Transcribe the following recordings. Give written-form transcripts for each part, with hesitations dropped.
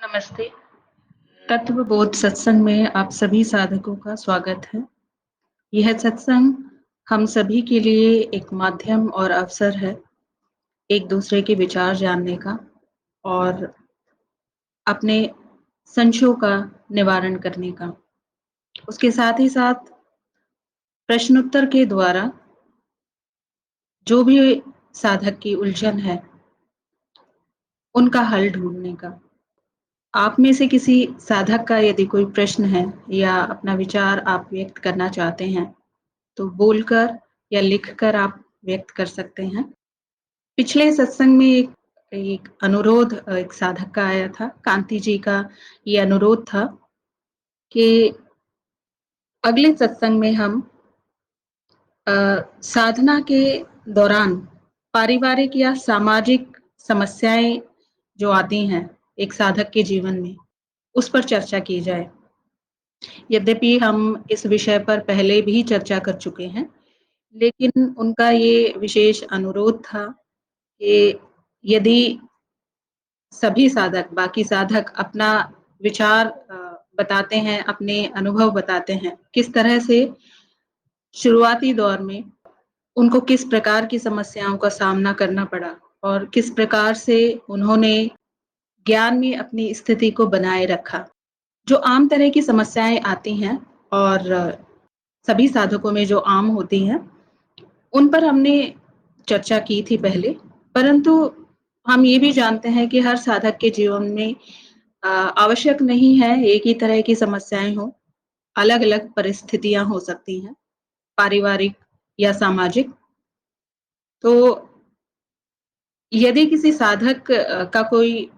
नमस्ते। तत्वबोध सत्संग में आप सभी साधकों का स्वागत है। यह सत्संग हम सभी के लिए एक माध्यम और अवसर है, एक दूसरे के विचार जानने का और अपने संशयों का निवारण करने का। उसके साथ ही साथ प्रश्नोत्तर के द्वारा जो भी साधक की उलझन है, उनका हल ढूँढने का। आप में से किसी साधक का यदि कोई प्रश्न है या अपना विचार आप व्यक्त करना चाहते हैं, तो बोलकर या लिखकर आप व्यक्त कर सकते हैं। पिछले सत्संग में एक एक अनुरोध एक साधक का आया था, कांति जी का ये अनुरोध था कि अगले सत्संग में हम अ, साधना के दौरान पारिवारिक या सामाजिक समस्याएँ जो आती हैं एक साधक के जीवन में, उस पर चर्चा की जाए। यद्यपि हम इस विषय पर पहले भी चर्चा कर चुके हैं, लेकिन उनका ये विशेष अनुरोध था कि यदि सभी साधक, बाकी साधक अपना विचार बताते हैं, अपने अनुभव बताते हैं, किस तरह से शुरुआती दौर में उनको किस प्रकार की समस्याओं का सामना करना पड़ा और किस प्रकार से उन्होंने ज्ञान में अपनी स्थिति को बनाए रखा। जो आम तरह की समस्याएँ आती हैं और सभी साधकों में जो आम होती हैं, उन पर हमने चर्चा की थी पहले, परंतु हम ये भी जानते हैं कि हर साधक के जीवन में आवश्यक नहीं है एक ही तरह की समस्याएँ हों, अलग-अलग परिस्थितियाँ हो सकती हैं, पारिवारिक या सामाजिक। तो यदि किसी साधक का कोई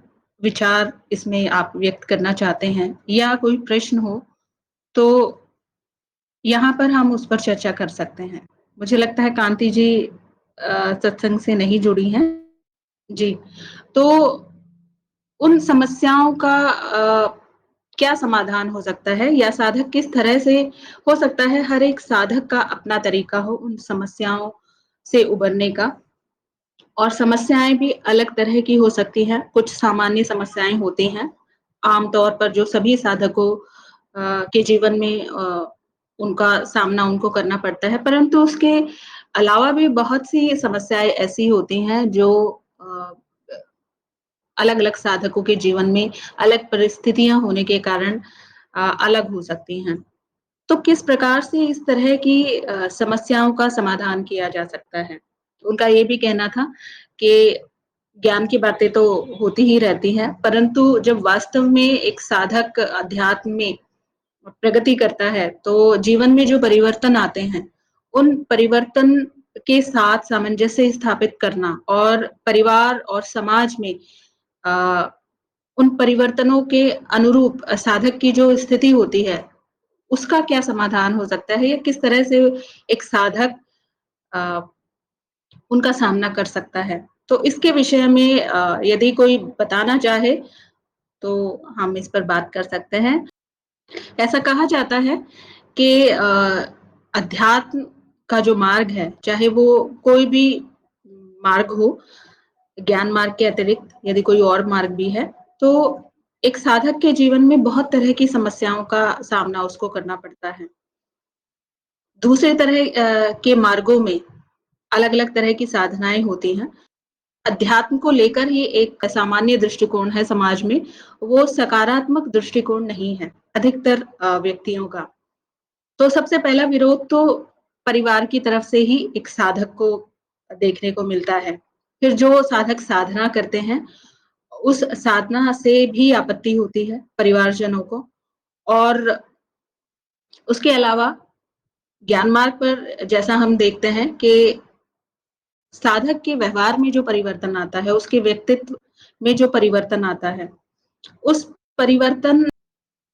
विचार इसमें आप व्यक्त करना चाहते हैं या कोई प्रश्न हो, तो यहाँ पर हम उस पर चर्चा कर सकते हैं। मुझे लगता है कांति जी सत्संग से नहीं जुड़ी हैं। जी, तो उन समस्याओं का क्या समाधान हो सकता है या साधक किस तरह से हो सकता है हर एक साधक का अपना तरीका हो उन समस्याओं से उबरने का और समस्याएँ भी अलग तरह की हो सकती हैं। कुछ सामान्य समस्याएँ होती हैं, आम तौर पर जो सभी साधकों के जीवन में उनका सामना उनको करना पड़ता है, परंतु उसके अलावा भी बहुत सी समस्याएँ ऐसी होती हैं जो अ अलग-अलग साधकों के जीवन में अलग परिस्थितियाँ होने के कारण अलग हो सकती हैं। तो किस प्रकार से इस तरह की समस्याओं का समाधान किया जा सकता है? उनका ये भी कहना था कि ज्ञान की बातें तो होती ही रहती हैं, परंतु जब वास्तव में एक साधक अध्यात्म में प्रगति करता है, तो जीवन में जो परिवर्तन आते हैं, उन परिवर्तन के साथ सामंजस्य स्थापित करना और परिवार और समाज में अ, उन परिवर्तनों के अनुरूप साधक की जो स्थिति होती है, उसका क्या समाधान हो सकता है या किस तरह से एक साधक अ, उनका सामना कर सकता है? तो इसके विषय में यदि कोई बताना चाहे, तो हम इस पर बात कर सकते हैं। ऐसा कहा जाता है कि अध्यात्म का जो मार्ग है, चाहे वो कोई भी मार्ग हो, ज्ञान मार्ग के अतिरिक्त यदि कोई और मार्ग भी है, तो एक साधक के जीवन में बहुत तरह की समस्याओं का सामना उसको करना पड़ता है। दूसरे तरह के मार्गों में अलग-अलग तरह की साधनाएँ होती हैं। अध्यात्म को लेकर ही एक सामान्य दृष्टिकोण है समाज में, वो सकारात्मक दृष्टिकोण नहीं है, अधिकतर व्यक्तियों का। तो सबसे पहला विरोध तो परिवार की तरफ से ही एक साधक को देखने को मिलता है। फिर जो साधक साधना करते हैं, उस साधना से भी आपत्ति होती है परिवारजनों को और उसके अलावा ज्ञान मार्ग पर जैसा हम देखते हैं कि साधक के व्यवहार में जो परिवर्तन आता है, उसके व्यक्तित्व में जो परिवर्तन आता है, उस परिवर्तन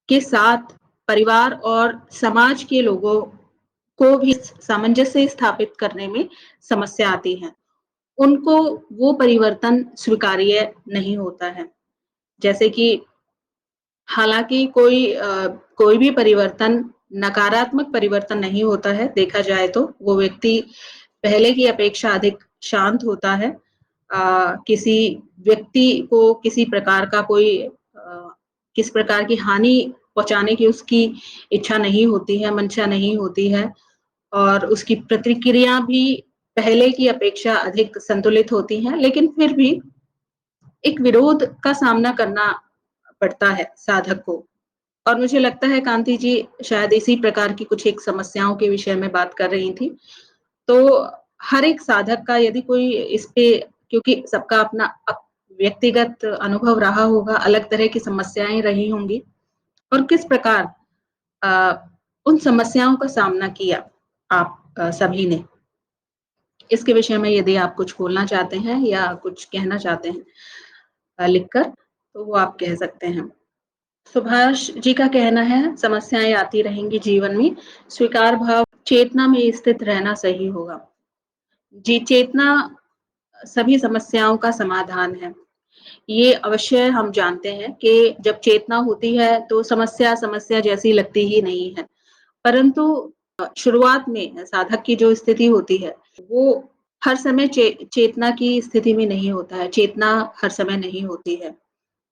के साथ परिवार और समाज के लोगों को भी सामंजस्य स्थापित करने में समस्या आती है। उनको वो परिवर्तन स्वीकार्य नहीं होता है। जैसे कि हालाँकि कोई भी परिवर्तन नकारात्मक परिवर्तन नहीं होता है, देखा जाए तो। वो व्यक्ति पहले की अपेक्षा अधिक शांत होता है। किसी व्यक्ति को किसी प्रकार का कोई किस प्रकार की हानि पहुँचाने की उसकी इच्छा नहीं होती है, मंशा नहीं होती है और उसकी प्रतिक्रिया भी पहले की अपेक्षा अधिक संतुलित होती हैं, लेकिन फिर भी एक विरोध का सामना करना पड़ता है साधक को। और मुझे लगता है कांति जी शायद इसी प्रकार की कुछ एक समस्याओं के विषय में बात कर रही थी। तो हर एक साधक का यदि कोई इस पे क्योंकि सबका अपना व्यक्तिगत अनुभव रहा होगा, अलग तरह की समस्याएँ रही होंगी और किस प्रकार अ, उन समस्याओं का सामना किया आप सभी ने। इसके विषय में यदि आप कुछ बोलना चाहते हैं या कुछ कहना चाहते हैं लिखकर, तो वो आप कह सकते हैं। सुभाष जी का कहना है, समस्याएँ आती रहेंगी जीवन में, स्वीकार भाव चेतना में स्थित रहना सही होगा। जी, चेतना सभी समस्याओं का समाधान है। ये अवश्य हम जानते हैं कि जब चेतना होती है, तो समस्या, समस्या जैसी लगती ही नहीं है। परंतु शुरुआत में साधक की जो स्थिति होती है, वो हर समय चेतना की स्थिति में नहीं होता है, चेतना हर समय नहीं होती है।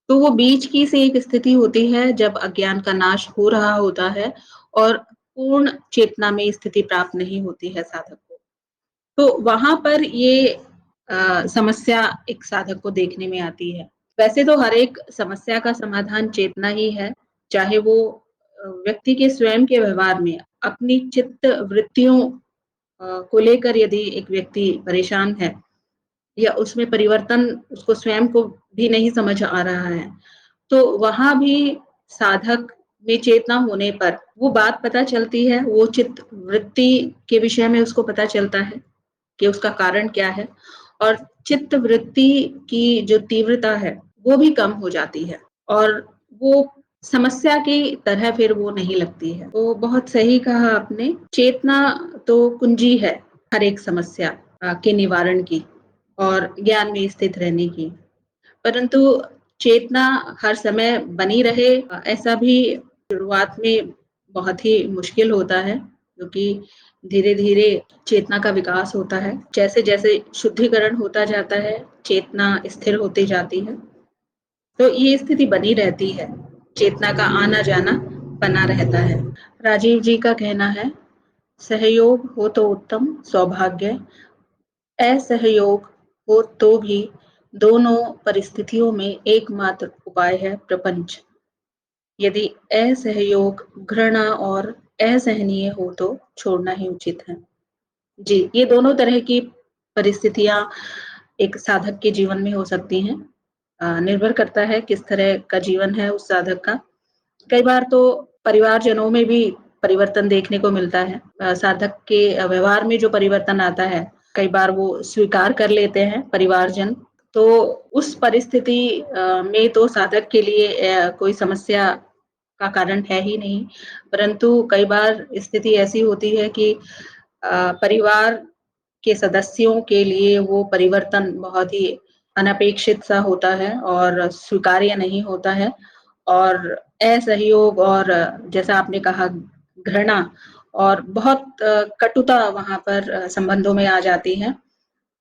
तो वो बीच की से एक स्थिति होती है जब अज्ञान का नाश हो रहा होता है और पूर्ण चेतना में स्थिति प्राप्त नहीं होती है साधक को। तो वहाँ पर ये समस्या एक साधक को देखने में आती है। वैसे तो हर एक समस्या का समाधान चेतना ही है, चाहे वो व्यक्ति के स्वयं के व्यवहार में अपनी चित्त वृत्तियों को लेकर यदि एक व्यक्ति परेशान है या उसमें परिवर्तन उसको स्वयं को भी नहीं समझ आ रहा है, तो वहाँ भी साधक में चेतना होने पर वो बात पता चलती है, वो चित्त वृत्ति के विषय में उसको पता चलता है कि उसका कारण क्या है और चित्त वृत्ति की जो तीव्रता है, वो भी कम हो जाती है और वो समस्या की तरह फिर वो नहीं लगती है। तो बहुत सही कहा आपने, चेतना तो कुंजी है हर एक समस्या के निवारण की और ज्ञान में स्थित रहने की। परंतु चेतना हर समय बनी रहे ऐसा भी शुरुआत में बहुत ही मुश्किल होता है क्योंकि धीरे-धीरे चेतना का विकास होता है। जैसे-जैसे शुद्धिकरण होता जाता है, चेतना स्थिर होती जाती है। तो ये स्थिति बनी रहती है, चेतना का आना-जाना बना रहता है। राजीव जी का कहना है, सहयोग हो तो उत्तम सौभाग्य, असहयोग हो तो भी दोनों परिस्थितियों में एकमात्र उपाय है प्रपंच। यदि असहयोग, घृणा और असहनीय हो तो छोड़ना ही उचित है। जी, ये दोनों तरह की परिस्थितियाँ एक साधक के जीवन में हो सकती हैं। निर्भर करता है किस तरह का जीवन है उस साधक का। कई बार तो परिवारजनों में भी परिवर्तन देखने को मिलता है। साधक के व्यवहार में जो परिवर्तन आता है, कई बार वो स्वीकार कर लेते हैं परिवारजन। तो उस परिस्थिति में तो साधक के लिए कोई समस्या का कारण है ही नहीं। परंतु कई बार स्थिति ऐसी होती है कि परिवार के सदस्यों के लिए वो परिवर्तन बहुत ही अनपेक्षित सा होता है और स्वीकार्य नहीं होता है और असहयोग और जैसा आपने कहा घृणा और बहुत कटुता वहाँ पर संबंधों में आ जाती है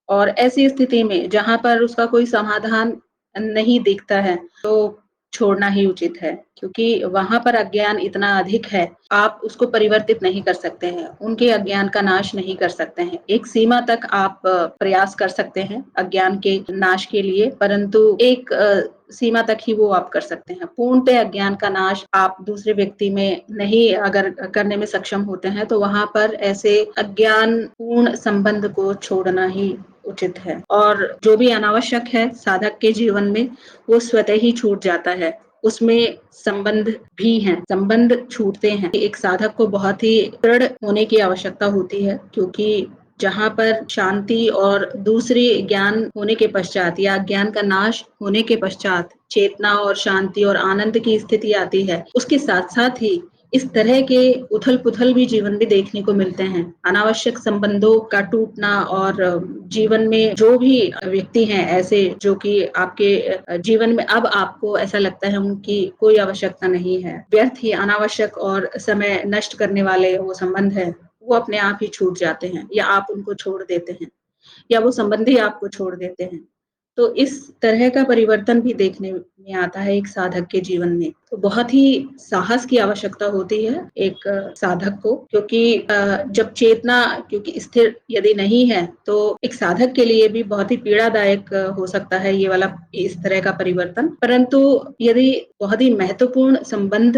और ऐसी स्थिति में जहाँ पर उसका कोई समाधान नहीं दिखता है, तो छोड़ना ही उचित है क्योंकि वहाँ पर अज्ञान इतना अधिक है, आप उसको परिवर्तित नहीं कर सकते हैं, उनके अज्ञान का नाश नहीं कर सकते हैं। एक सीमा तक आप प्रयास कर सकते हैं अज्ञान के नाश के लिए, परंतु एक सीमा तक ही वो आप कर सकते हैं। पूर्णतः अज्ञान का नाश आप दूसरे व्यक्ति में नहीं अगर करने में सक्षम होते हैं, तो वहाँ पर ऐसे अज्ञान पूर्ण संबंध को छोड़ना ही उचित है और जो भी अनावश्यक है साधक के जीवन में वो स्वतः ही छूट जाता है। उसमें संबंध भी हैं, संबंध छूटते हैं। एक साधक को बहुत ही दृढ़ होने की आवश्यकता होती है क्योंकि जहाँ पर शांति और दूसरी ज्ञान होने के पश्चात या ज्ञान का नाश होने के पश्चात चेतना और शांति और आनंद की स्थिति आती है, उसके साथ-साथ ही इस तरह के उथल-पुथल भी जीवन में देखने को मिलते हैं। अनावश्यक संबंधों का टूटना और जीवन में जो भी व्यक्ति हैं ऐसे जो कि आपके जीवन में अब आपको ऐसा लगता है उनकी कोई आवश्यकता नहीं है। व्यर्थ ही अनावश्यक और समय नष्ट करने वाले वो संबंध हैं, वो अपने आप ही छूट जाते हैं या आप उनको छोड़ देते हैं या वो संबंधी आपको छोड़ देते हैं। तो इस तरह का परिवर्तन भी देखने में आता है एक साधक के जीवन में। तो बहुत ही साहस की आवश्यकता होती है एक साधक को, क्योंकि जब चेतना क्योंकि स्थिर यदि नहीं है, तो एक साधक के लिए भी बहुत ही पीड़ादायक हो सकता है ये वाला इस तरह का परिवर्तन। परंतु यदि बहुत ही महत्वपूर्ण संबंध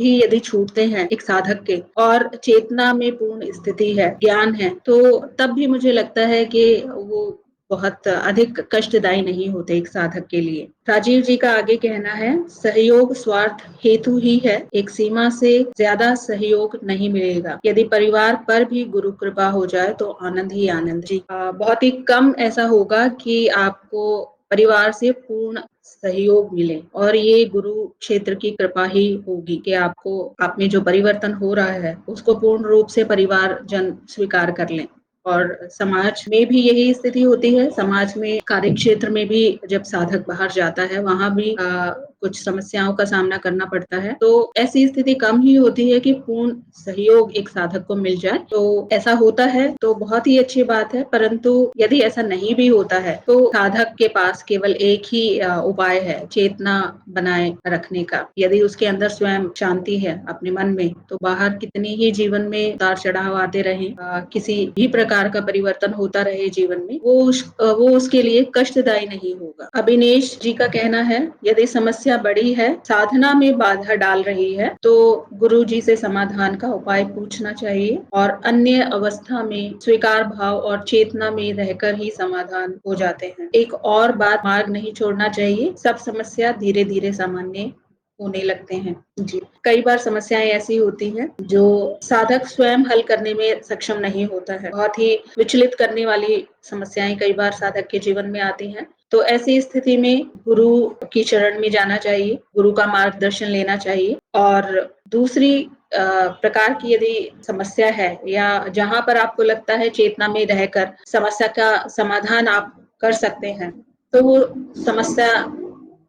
भी यदि छूटते हैं एक साधक के और चेतना में पूर्ण स्थिति है, ज्ञान है, तो तब भी मुझे लगता है कि वो बहुत अधिक कष्टदायी नहीं होते एक साधक के लिए। राजीव जी का आगे कहना है, सहयोग स्वार्थ हेतु ही है, एक सीमा से ज्यादा सहयोग नहीं मिलेगा। यदि परिवार पर भी गुरु कृपा हो जाए तो आनंद ही आनंद। जी बहुत ही कम ऐसा होगा कि आपको परिवार से पूर्ण सहयोग मिले, और ये गुरु क्षेत्र की कृपा ही होगी कि आपको आप में जो परिवर्तन हो रहा है उसको पूर्ण रूप से परिवार जन स्वीकार कर लें। और समाज में भी यही स्थिति होती है। समाज में कार्य क्षेत्र में भी जब साधक बाहर जाता है वहां भी कुछ समस्याओं का सामना करना पड़ता है। तो ऐसी स्थिति कम ही होती है कि पूर्ण सहयोग एक साधक को मिल जाए। तो ऐसा होता है तो बहुत ही अच्छी बात है, परंतु यदि ऐसा नहीं भी होता है तो साधक के पास केवल एक ही उपाय है, चेतना बनाए रखने का। यदि उसके अंदर स्वयं शांति है अपने मन में, तो बाहर कितनी ही जीवन में उतार चढ़ाव आते रहे, किसी भी प्रकार का परिवर्तन होता रहे जीवन में, वो उसके लिए कष्टदायी नहीं होगा। अभिनेश जी का कहना है, यदि समस्या बड़ी है, साधना में बाधा डाल रही है, तो गुरु जी से समाधान का उपाय पूछना चाहिए और अन्य अवस्था में स्वीकार भाव और चेतना में रहकर ही समाधान हो जाते हैं। एक और बात, मार्ग नहीं छोड़ना चाहिए। सब समस्या धीरे धीरे सामान्य होने लगते हैं। जी कई बार समस्याएं ऐसी होती हैं जो साधक स्वयं हल करने में सक्षम नहीं होता है। बहुत ही विचलित करने वाली समस्याएं कई बार साधक के जीवन में आती हैं। तो ऐसी स्थिति में गुरु की शरण में जाना चाहिए, गुरु का मार्गदर्शन लेना चाहिए। और दूसरी प्रकार की यदि समस्या है या जहां पर आपको लगता है चेतना में रहकर समस्या का समाधान आप कर सकते हैं, तो वो समस्या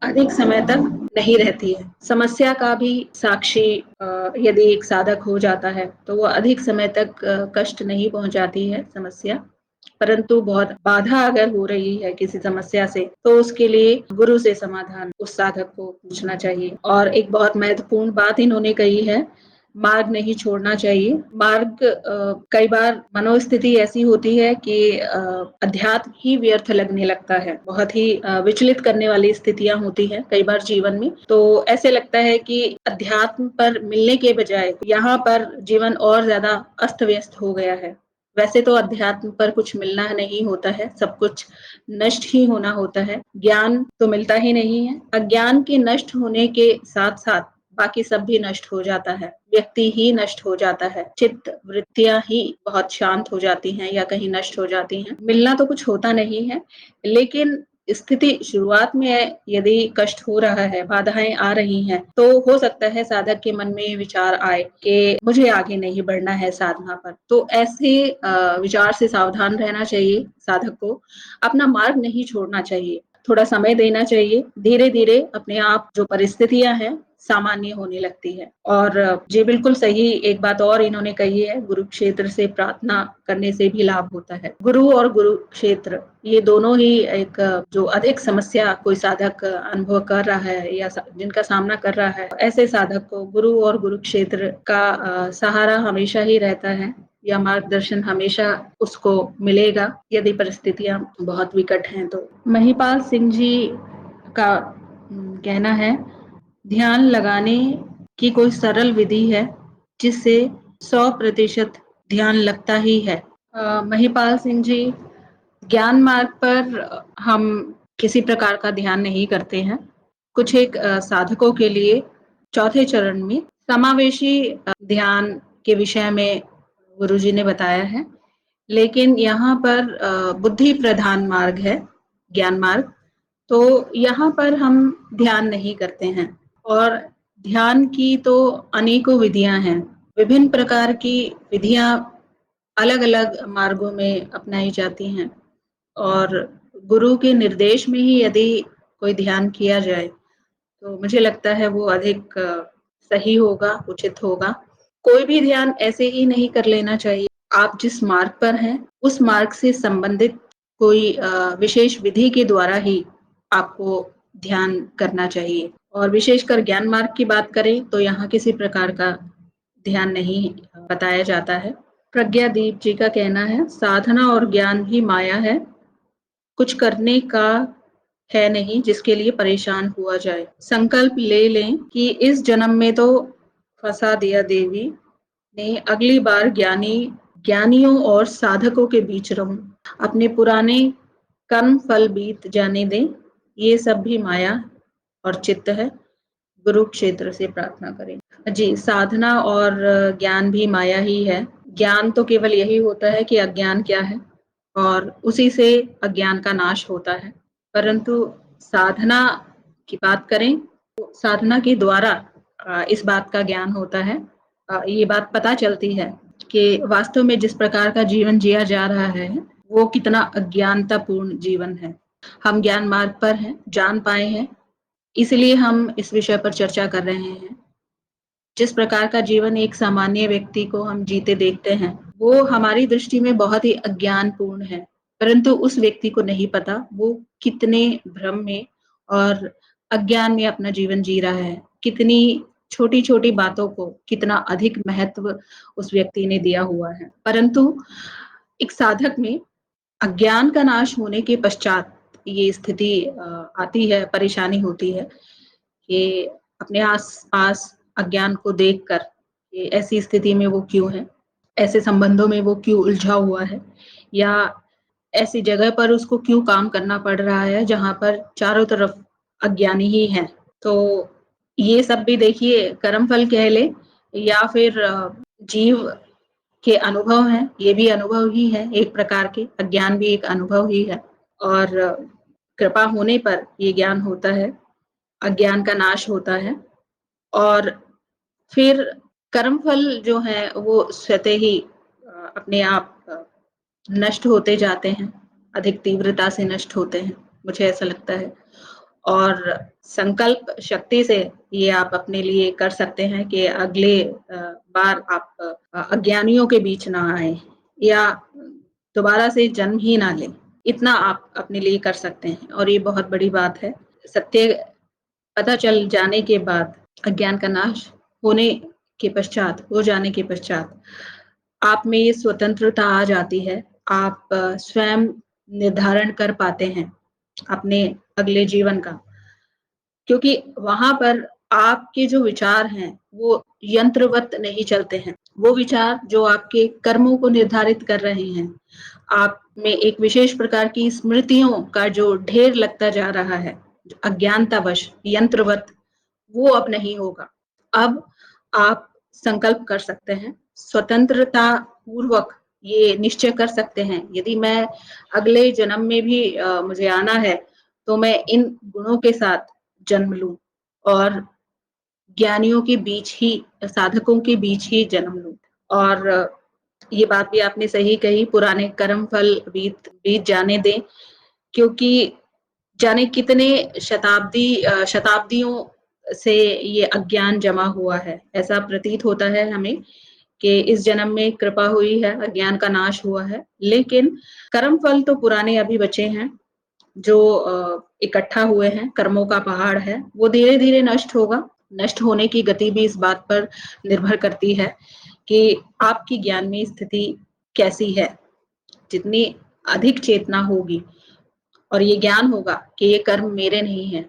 अधिक समय तक नहीं रहती है। समस्या का भी साक्षी यदि एक साधक हो जाता है तो वो अधिक समय तक कष्ट नहीं पहुंचाती है समस्या। परंतु बहुत बाधा अगर हो रही है किसी समस्या से, तो उसके लिए गुरु से समाधान उस साधक को पूछना चाहिए। और एक बहुत महत्वपूर्ण बात इन्होंने कही है, मार्ग नहीं छोड़ना चाहिए। मार्ग कई बार मनोस्थिति ऐसी होती है कि अध्यात्म ही व्यर्थ लगने लगता है। बहुत ही विचलित करने वाली स्थितियां होती हैं कई बार जीवन में। तो ऐसे लगता है कि अध्यात्म पर मिलने के बजाय यहाँ पर जीवन और ज्यादा अस्त व्यस्त हो गया है। वैसे तो अध्यात्म पर कुछ मिलना नहीं होता है, सब कुछ नष्ट ही होना होता है। ज्ञान तो मिलता ही नहीं है। अज्ञान के नष्ट होने के साथ साथ बाकी सब भी नष्ट हो जाता है, व्यक्ति ही नष्ट हो जाता है, चित्त वृत्तियां ही बहुत शांत हो जाती हैं या कहीं नष्ट हो जाती हैं। मिलना तो कुछ होता नहीं है, लेकिन स्थिति शुरुआत में यदि कष्ट हो रहा है, बाधाएं आ रही हैं, तो हो सकता है साधक के मन में विचार आए कि मुझे आगे नहीं बढ़ना है साधना पर। तो ऐसे विचार से सावधान रहना चाहिए साधक को, अपना मार्ग नहीं छोड़ना चाहिए, थोड़ा समय देना चाहिए। धीरे धीरे अपने आप जो परिस्थितियां हैं सामान्य होने लगती है। और जी बिल्कुल सही एक बात और इन्होंने कही है, गुरु क्षेत्र से प्रार्थना करने से भी लाभ होता है। गुरु और गुरु क्षेत्र ये दोनों ही एक जो अधिक समस्या कोई साधक अनुभव कर रहा है या जिनका सामना कर रहा है, ऐसे साधक को गुरु और गुरु क्षेत्र का सहारा हमेशा ही रहता है, या मार्गदर्शन हमेशा उसको मिलेगा यदि परिस्थितियां बहुत विकट हैं। तो महिपाल सिंह जी का कहना है, ध्यान लगाने की कोई सरल विधि है जिससे 100% ध्यान लगता ही है। महिपाल सिंह जी, ज्ञान मार्ग पर हम किसी प्रकार का ध्यान नहीं करते हैं। कुछ एक साधकों के लिए चौथे चरण में समावेशी ध्यान के विषय में गुरुजी ने बताया है। लेकिन यहाँ पर बुद्धि प्रधान मार्ग है, ज्ञान मार्ग। तो यहाँ पर हम ध्यान नहीं करते हैं। और ध्यान की तो अनेकों विधियां हैं, विभिन्न प्रकार की विधियां अलग अलग मार्गों में अपनाई जाती हैं। और गुरु के निर्देश में ही यदि कोई ध्यान किया जाए तो मुझे लगता है वो अधिक सही होगा, उचित होगा। कोई भी ध्यान ऐसे ही नहीं कर लेना चाहिए। आप जिस मार्ग पर हैं उस मार्ग से संबंधित कोई विशेष विधि के द्वारा ही आपको ध्यान करना चाहिए। और विशेषकर ज्ञान मार्ग की बात करें तो यहाँ किसी प्रकार का ध्यान नहीं बताया जाता है। प्रज्ञादीप जी का कहना है, साधना और ज्ञान ही माया है, कुछ करने का है नहीं जिसके लिए परेशान हुआ जाए। संकल्प ले लें कि इस जन्म में तो फंसा दिया देवी ने, अगली बार ज्ञानियों और साधकों के बीच रहूं। अपने पुराने कर्म फल बीत जाने दें, ये सब भी माया और चित्त है। गुरु क्षेत्र से प्रार्थना करें। जी, साधना और ज्ञान भी माया ही है। ज्ञान तो केवल यही होता है कि अज्ञान क्या है और उसी से अज्ञान का नाश होता है। परंतु साधना की बात करें तो साधना के द्वारा इस बात का ज्ञान होता है। ये बात पता चलती है कि वास्तव में जिस प्रकार का जीवन जिया जा रहा है वो कितना अज्ञानतापूर्ण जीवन है। हम ज्ञान मार्ग पर हैं, जान पाए हैं, इसलिए हम इस विषय पर चर्चा कर रहे हैं। जिस प्रकार का जीवन एक सामान्य व्यक्ति को हम जीते देखते हैं, वो हमारी दृष्टि में बहुत ही अज्ञानपूर्ण है, परंतु उस व्यक्ति को नहीं पता वो कितने भ्रम में और अज्ञान में अपना जीवन जी रहा है। कितनी छोटी-छोटी बातों को कितना अधिक महत्व उस व्यक्ति ने दिया हुआ है। परंतु एक साधक में अज्ञान का नाश होने के पश्चात ये स्थिति आती है, परेशानी होती है कि अपने आस-पास अज्ञान को देखकर ये ऐसी स्थिति में वो क्यों है? ऐसे संबंधों में वो क्यों उलझा हुआ है? या ऐसी जगह पर उसको क्यों काम करना पड़ रहा है जहाँ पर चारों तरफ अज्ञानी ही हैं? तो ये सब भी देखिए कर्म फल कह लें या फिर जीव के अनुभव हैं, ये भी अनुभव ही है एक प्रकार के, अज्ञान भी एक अनुभव ही है और कृपा होने पर ये ज्ञान होता है, अज्ञान का नाश होता है और फिर कर्म फल जो है वो स्वतः ही अपने आप नष्ट होते जाते हैं, अधिक तीव्रता से नष्ट होते हैं, मुझे ऐसा लगता है। और संकल्प शक्ति से ये आप अपने लिए कर सकते हैं कि अगले बार आप अज्ञानियों के बीच ना आए या दोबारा से जन्म ही ना लें। इतना आप अपने लिए कर सकते हैं और ये बहुत बड़ी बात है। सत्य पता चल जाने के बाद, अज्ञान का नाश होने के पश्चात, हो जाने के पश्चात, आप में ये स्वतंत्रता आ जाती है। आप स्वयं निर्धारण कर पाते हैं अपने अगले जीवन का। क्योंकि वहाँ पर आपके जो विचार हैं, वो यंत्रवत नहीं चलते हैं। वो विचार जो आपके कर्मों को निर्धारित कर रहे हैं, आप में एक विशेष प्रकार की स्मृतियों का जो ढेर लगता जा रहा है, अज्ञानतावश, यंत्रवत, वो अब नहीं होगा। अब आप संकल्प कर सकते हैं, स्वतंत्रता पूर्वक ये निश्चय कर सकते हैं, यदि मैं अगले जन्म में भी मुझे आना है, तो मैं इन गुणों के साथ जन्म लूँ और ज्ञानियों के बीच ही, साधकों के बीच ही जन्म लूँ। और ये बात भी आपने सही कही, पुराने कर्म फल बीत बीत जाने दें, क्योंकि जाने कितने शताब्दियों से ये अज्ञान जमा हुआ है। ऐसा प्रतीत होता है हमें कि इस जन्म में कृपा हुई है, अज्ञान का नाश हुआ है, लेकिन कर्म फल तो पुराने अभी बचे हैं, जो इकट्ठा हुए हैं, कर्मों का पहाड़ है, वो धीरे-धीरे नष्ट होगा। नष्ट होने की गति भी इस बात पर निर्भर करती है कि आपकी ज्ञान में स्थिति कैसी है। जितनी अधिक चेतना होगी और ये ज्ञान होगा कि ये कर्म मेरे नहीं हैं,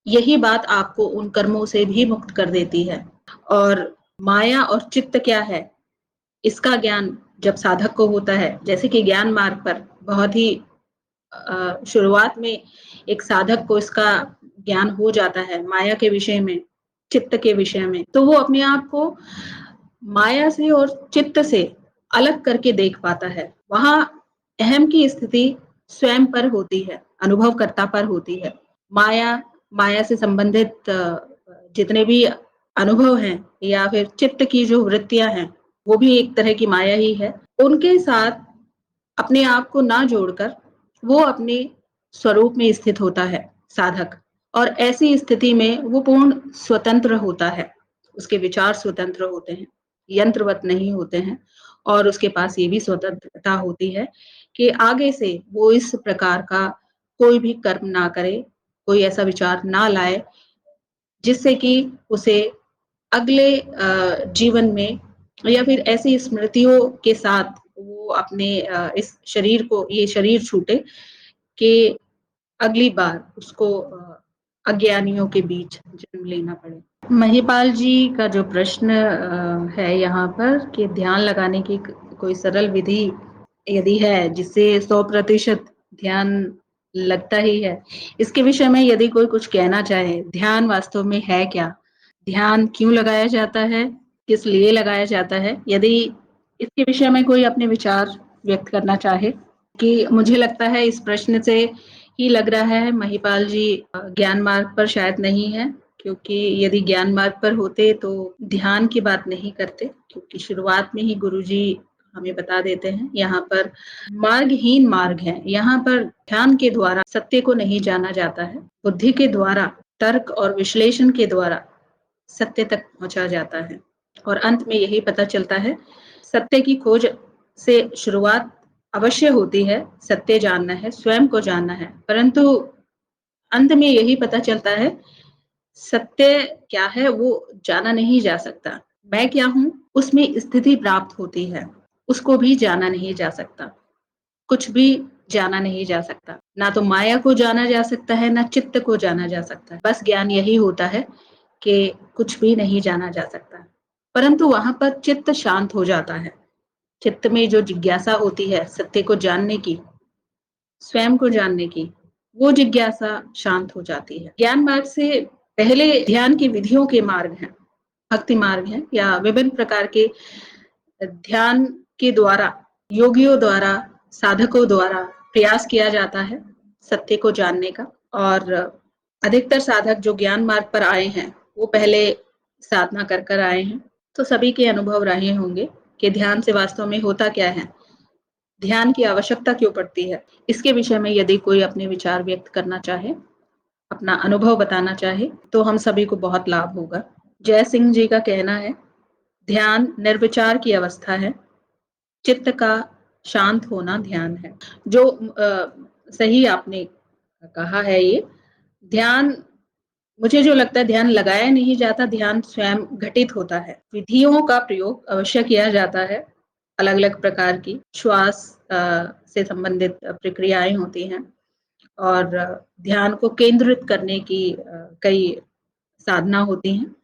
यही बात आपको उन कर्मों से भी मुक्त कर देती है। और माया और चित्त क्या है, इसका ज्ञान जब साधक को होता है, जैसे कि ज्ञान मार्ग पर बहुत ही शुरुआत में एक साधक को इसका ज्ञान हो जाता है माया के विषय में, चित्त के विषय में, तो वो अपने आप को माया से और चित्त से अलग करके देख पाता है। वहाँ अहम की स्थिति स्वयं पर होती है, अनुभवकर्ता पर होती है। माया, माया से संबंधित जितने भी अनुभव हैं या फिर चित्त की जो वृत्तियाँ हैं, वो भी एक तरह की माया ही है। उनके साथ अपने आप को ना जोड़कर वो अपने स्वरूप में स्थित होता है साधक, और ऐसी स्थिति में वो पूर्ण स्वतंत्र होता है। उसके विचार स्वतंत्र होते हैं, यंत्रवत नहीं होते हैं और उसके पास ये भी स्वतंत्रता होती है कि आगे से वो इस प्रकार का कोई भी कर्म ना करे, कोई ऐसा विचार ना लाए, जिससे कि उसे अगले जीवन में या फिर ऐसी स्मृतियों के साथ वो अपने इस शरीर को ये शरीर छूटे कि अगली बार उसको अज्ञानियों के बीच जन्म लेना पड़े। महिपाल जी का जो प्रश्न है यहाँ पर कि ध्यान लगाने की कोई सरल विधि यदि है जिससे 100% ध्यान लगता ही है, इसके विषय में यदि कोई कुछ कहना चाहे, ध्यान वास्तव में है क्या? ध्यान क्यों लगाया जाता है? किस लिए लगाया जाता है? यदि इसके विषय में कोई अपने विचार व्यक्त करना चाहे, कि मुझे लगता है इस प्रश्न से ही लग रहा है महिपाल जी ज्ञान मार्ग पर शायद नहीं है, क्योंकि यदि ज्ञान मार्ग पर होते तो ध्यान की बात नहीं करते, क्योंकि शुरुआत में ही गुरुजी हमें बता देते हैं यहाँ पर मार्गहीन मार्ग है। यहाँ पर ध्यान के द्वारा सत्य को नहीं जाना जाता है, बुद्धि के द्वारा, तर्क और विश्लेषण के द्वारा सत्य तक पहुंचा जाता है और अंत में यही पता चलता है। सत्य की खोज से शुरुआत अवश्य होती है, सत्य जानना है, स्वयं को जानना है, परंतु अंत में यही पता चलता है सत्य क्या है वो जाना नहीं जा सकता। मैं क्या हूँ उसमें स्थिति प्राप्त होती है, उसको भी जाना नहीं जा सकता। कुछ भी जाना नहीं जा सकता, ना तो माया को जाना जा सकता है, ना चित्त को जाना जा सकता है। बस ज्ञान यही होता है कि कुछ भी नहीं जाना जा सकता, परंतु वहां पर चित्त शांत हो जाता है। चित्त में जो जिज्ञासा होती है सत्य को जानने की, स्वयं को जानने की, वो जिज्ञासा शांत हो जाती है। ज्ञान मार्ग से पहले ध्यान की विधियों के मार्ग हैं, भक्ति मार्ग हैं या विभिन्न प्रकार के ध्यान के द्वारा, योगियों द्वारा, साधकों द्वारा प्रयास किया जाता है सत्य को जानने का। और अधिकतर साधक जो ज्ञान मार्ग पर आए हैं वो पहले साधना कर कर आए हैं, तो सभी के अनुभव रहे होंगे कि ध्यान से वास्तव में होता क्या है, ध्यान की आवश्यकता क्यों पड़ती है। इसके विषय में यदि कोई अपने विचार व्यक्त करना चाहे, अपना अनुभव बताना चाहे, तो हम सभी को बहुत लाभ होगा। जय सिंह जी का कहना है, ध्यान निर्विचार की अवस्था है, चित्त का शांत होना ध्यान है। जो सही आपने कहा है ये ध्यान, मुझे जो लगता है ध्यान लगाया नहीं जाता, ध्यान स्वयं घटित होता है। विधियों का प्रयोग अवश्य किया जाता है, अलग अलग प्रकार की श्वास से संबंधित प्रक्रियाएं होती हैं और ध्यान को केंद्रित करने की कई साधना होती हैं।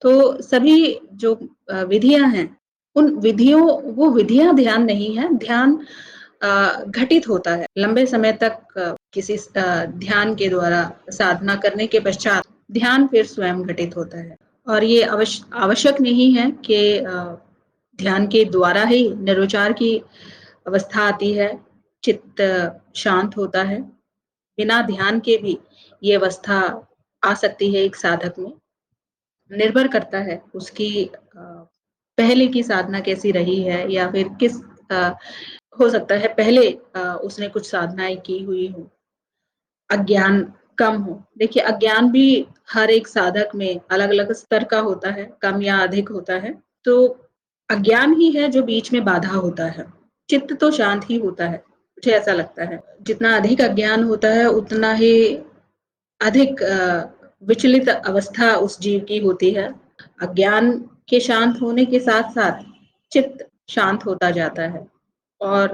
तो सभी जो विधियां हैं, उन विधियों, वो विधियां ध्यान नहीं है, ध्यान घटित होता है लंबे समय तक किसी ध्यान के द्वारा साधना करने के पश्चात ध्यान फिर स्वयं घटित होता है। और ये आवश्यक नहीं है कि ध्यान के द्वारा ही निर्विचार की अवस्था आती है, चित्त शांत होता है। बिना ध्यान के भी ये अवस्था आ सकती है एक साधक में, निर्भर करता है उसकी पहले की साधना कैसी रही है या फिर किस अ, हो सकता है पहले उसने कुछ साधनाएं की हुई हो, अज्ञान कम हो। देखिए अज्ञान भी हर एक साधक में अलग अलग स्तर का होता है, कम या अधिक होता है। तो अज्ञान ही है जो बीच में बाधा होता है, चित्त तो शांत ही होता है, मुझे ऐसा लगता है। जितना अधिक अज्ञान होता है उतना ही अधिक विचलित अवस्था उस जीव की होती है। अज्ञान के शांत होने के साथ साथ चित्त शांत होता जाता है और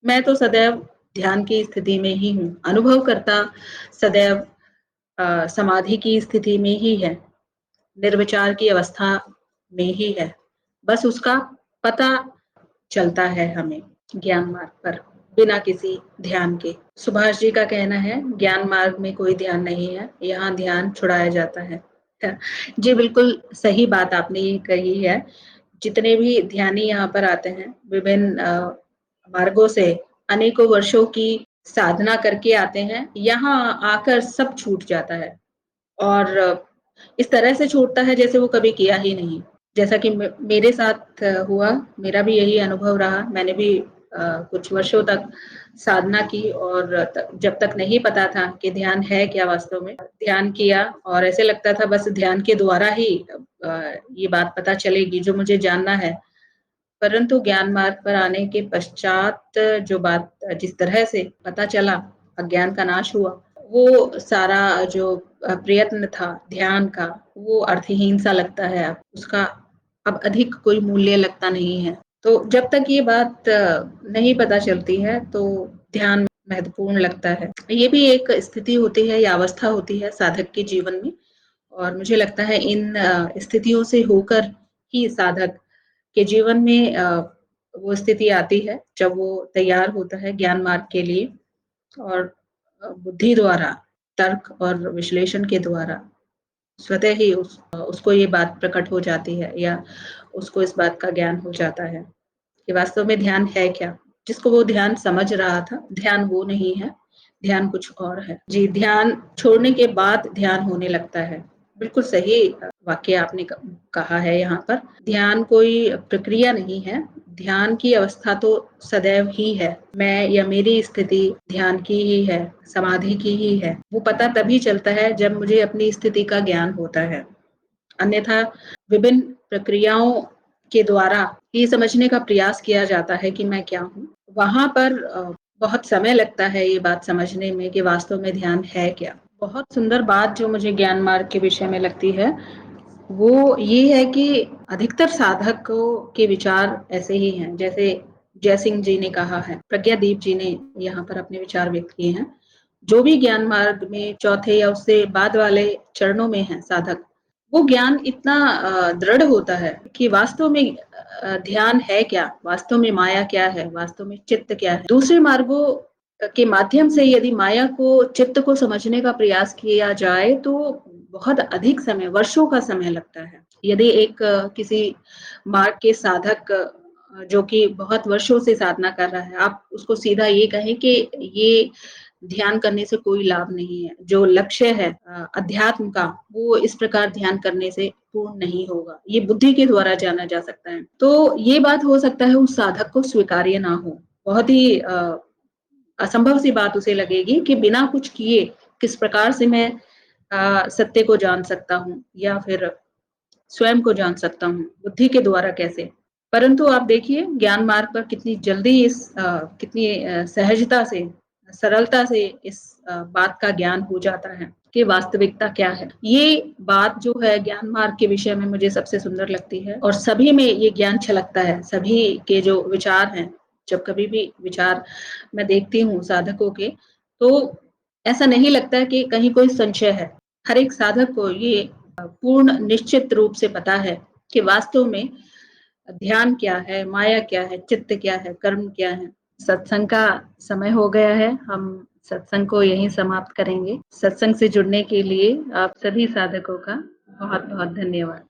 मैं तो सदैव ध्यान की स्थिति में ही हूँ, अनुभव करता सदैव समाधि की स्थिति में ही है, निर्विचार की अवस्था में ही है। बस उसका पता चलता है हमें ज्ञान मार्ग पर बिना किसी ध्यान के। सुभाष जी का कहना है, ज्ञान मार्ग में कोई ध्यान नहीं है, यहाँ ध्यान छुड़ाया जाता है। जी बिल्कुल सही बात आपने ये कही है। जितने भी ध्यानी यहाँ पर आते हैं विभिन्न मार्गों से अनेकों वर्षों की साधना करके आते हैं, यहाँ आकर सब छूट जाता है और इस तरह से छूटता है जैसे वो कभी किया ही नहीं। जैसा कि मेरे साथ हुआ, मेरा भी यही अनुभव रहा। मैंने भी कुछ वर्षों तक साधना की और जब तक नहीं पता था कि ध्यान है क्या वास्तव में, ध्यान किया और ऐसे लगता था बस ध्यान के द्वारा ही ये बात पता चलेगी जो मुझे जानना है। परंतु ज्ञान मार्ग पर आने के पश्चात जो बात जिस तरह से पता चला, अज्ञान का नाश हुआ, वो सारा जो प्रयत्न था ध्यान का, वो अर्थहीन सा लगता है अब। उसका अब अधिक कोई मूल्य लगता नहीं है। तो जब तक ये बात नहीं पता चलती है, तो ध्यान महत्वपूर्ण लगता है। ये भी एक स्थिति होती है या अवस्था होती है साधक के जीवन में, और मुझे लगता है इन स्थितियों से होकर ही साधक के जीवन में वो स्थिति आती है जब वो तैयार होता है ज्ञान मार्ग के लिए, और बुद्धि द्वारा, तर्क और विश्लेषण के द्वारा स्वतः ही उसको ये बात प्रकट हो जाती है, या उसको इस बात का ज्ञान हो जाता है कि वास्तव में ध्यान है क्या? जिसको वो ध्यान समझ रहा था, ध्यान वो नहीं है, ध्यान कुछ और है। जी, ध्यान छोड़ने के बाद ध्यान होने लगता है। बिल्कुल सही वाक्य आपने कहा है यहाँ पर। ध्यान कोई प्रक्रिया नहीं है, ध्यान की अवस्था तो सदैव ही है। मैं या मेरी स्थिति ध्यान की ही है, समाधि की ही है। वो पता तभी चलता है जब मुझे अपनी स्थिति का ज्ञान होता है। अन्यथा विभिन्न प्रक्रियाओं के द्वारा ये समझने का प्रयास किया जाता है कि मैं क्या हूँ। वहाँ पर बहुत समय लगता है ये बात समझने में कि वास्तव में ध्यान है क्या। बहुत सुंदर बात जो मुझे ज्ञान मार्ग के विषय में लगती है, वो ये है कि अधिकतर साधकों के विचार ऐसे ही हैं, जैसे जयसिंह जी ने कहा है, प्रज्ञादीप जी ने यहाँ पर अपने विचार व्यक्त किए हैं। जो भी ज्ञान मार्ग में चौथे या उससे बाद वाले चरणों में है साधक, वो ज्ञान इतना दृढ़ होता है कि वास्तव में ध्यान है क्या, वास्तव में माया क्या है, वास्तव में चित्त क्या है। दूसरे मार्गों के माध्यम से यदि माया को, चित्त को समझने का प्रयास किया जाए तो बहुत अधिक समय, वर्षों का समय लगता है। यदि एक किसी मार्ग के साधक जो कि बहुत वर्षों से साधना कर रहा है, आप उसको सीधा ये कहें कि ये ध्यान करने से कोई लाभ नहीं है। जो लक्ष्य है अध्यात्म का, वो इस प्रकार ध्यान करने से पूर्ण नहीं होगा। ये बुद्धि के द्वारा जाना जा सकता है। तो ये बात हो सकता है उस साधक को स्वीकार्य ना हो। बहुत ही असंभव सी बात उसे लगेगी कि बिना कुछ किए किस प्रकार से मैं सत्य को जान सकता हूँ, या फिर स्वयं को जान सकता हूँ, बुद्धि के द्वारा कैसे। परंतु आप देखिए ज्ञान मार्ग पर कितनी जल्दी कितनी सहजता से, सरलता से इस बात का ज्ञान हो जाता है कि वास्तविकता क्या है। ये बात जो है ज्ञान मार्ग के विषय में मुझे सबसे सुंदर लगती है, और सभी में ये ज्ञान छलकता है। सभी के जो विचार हैं, जब कभी भी विचार मैं देखती हूँ साधकों के, तो ऐसा नहीं लगता है कि कहीं कोई संशय है। हर एक साधक को ये पूर्ण निश्चित रूप से पता है कि वास्तव में ध्यान क्या है, माया क्या है, चित्त क्या है, कर्म क्या है। सत्संग का समय हो गया है, हम सत्संग को यहीं समाप्त करेंगे। सत्संग से जुड़ने के लिए आप सभी साधकों का बहुत बहुत धन्यवाद।